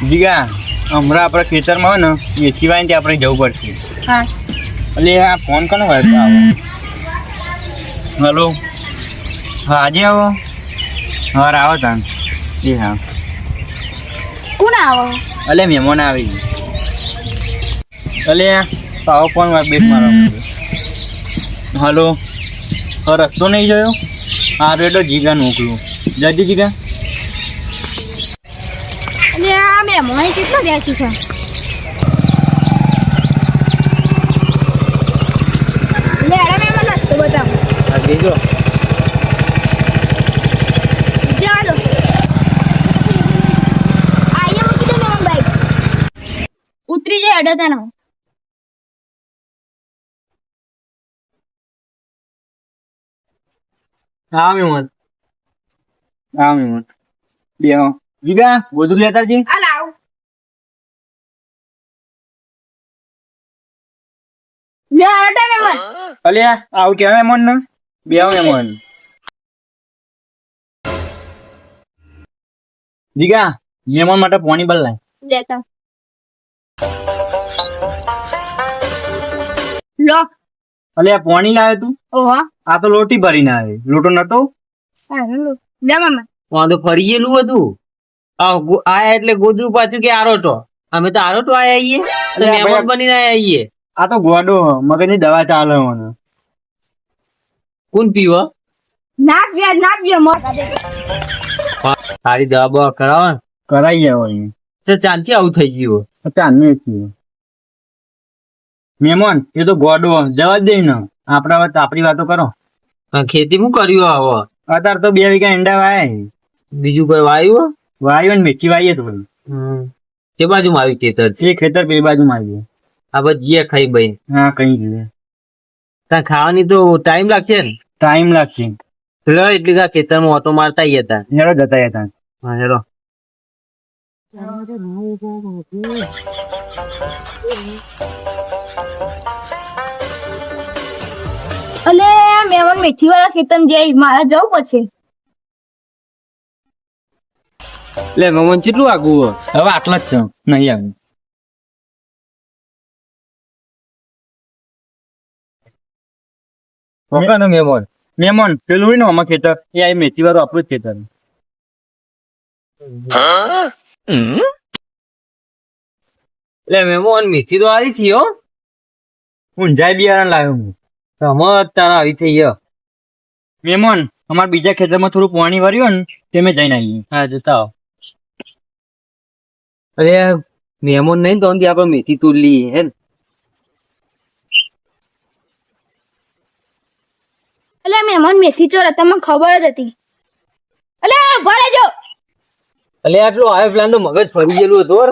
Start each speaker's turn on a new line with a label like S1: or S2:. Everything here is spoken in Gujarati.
S1: જીગા હમણાં આપણે ખેતરમાં હોય ને વેચી વાઈને ત્યાં આપણે જવું પડશે.
S2: હા
S1: એટલે આ ફોન કોનો વાળતો આવો? હલો, હા આજે આવો. હા આવો તાન. એ હા,
S2: કોણ આવો?
S1: અલે મહેમાન આવી ગયું. અલે આવો ફોન બેટ મારવા. હલો, હા રસ્તો નહીં જોયો? હા રેડો જીગા મોકલું. જલ્દી જીગા.
S2: એટલે આ મહેમાન કેટલો બેસી છે? એટલે એડા મહેમાન રસ્તો બતાવો.
S1: હા દેજો.
S2: જવા દો. આઈએ મૂકી દો મહેમાન બાઈક. ઉતરી જાય અડો તને.
S1: હા મહેમાન. હા મહેમાન. બે જીગા બધું લેતા જી.
S2: આ લાવ. લે અડો મહેમાન.
S1: અલ્યા આવું કેવાય મહેમાન ને? બે મહેમાન. જીગા મહેમાન માટે પાણી બદલાય.
S2: દેતા લો.
S1: અલ્યા પાણી લાવે તું?
S2: ઓહો
S1: આ તો લોટી ભરીને આવે. લોટો નતો?
S2: સારું લો. લે મામા.
S3: તો ફરી ગયેલું હતું. આયા એટલે ગોદરું પાછું કે આરોટો. અમે તો આરોટો આયા આઈએ તો
S1: અલ્યા
S3: મહેમાન
S1: ભાઈ,
S3: બનીને આયા આઈએ.
S1: આ તો ગોડો મગજની દવા ચાલે મને.
S3: કોણ પીવો?
S2: ના પીએ મોર દે.
S3: સારી દવા બવા કરાવો ને.
S1: કરાઈ જાય હોય
S3: તો ચાંચી આવું થઈ ગયું.
S1: ચાંદનું થયું. મહેમાન એ તો ગોડો જવા જ દે ને. આપણા વાત આપણી વાતો કરો.
S3: ખેતી હું કર્યું હવે?
S1: અત્યારે તો 2 વીઘા ઈંડા વાય.
S3: બીજું કોઈ વાયું?
S1: વાયો ને મેથી વાઈએ થોડી.
S3: તે બાજુ આવ્યું ખેતર?
S1: એ ખેતર બે બાજુ માં આવ્યું.
S3: આ બધી ખાઈ બઈ.
S1: હા કઈ ગયું.
S3: ત્યાં ખાવાની તો ટાઈમ લાગશે ને?
S1: ટાઈમ લાગશે.
S3: લો એટલે ખેતરમાં ઓટો મારતા આઈએ હતા.
S1: હેરો જતા હતા.
S3: હા હેરો.
S2: અલે મહેમાન મેથી વાળા ખેતરમાં જઈ મારે જવું પડશે.
S3: એટલે મમન કેટલું આગું?
S1: હવે આટલા જ છે નહીં આવ્યું. મહેમાન પેલું હોય ને આમાં ખેતર એ આ મેથી વાળું આપણું જ ખેતર.
S3: એટલે મહેમાન મેથી તો આવી છે હો.
S1: ઊંઝાઈ બિયારણ લાવ્યો હું.
S3: રમત તારા આવી થઈ ગયો.
S1: મહેમાન અમારા બીજા ખેતરમાં થોડું પાણી ભર્યું ને તે મેં જઈને આવીએ.
S3: હા જતા આવો. અરે મહેમાન નહીં તો આપણે મેથી તોડી હે ને.
S2: અલે મહેમાન મેથી ચોર તમને ખબર જ હતી. અલે ભરે જો.
S3: એટલે આટલું આવે પ્લાન તો મગજ ફરી ગયેલું હતું.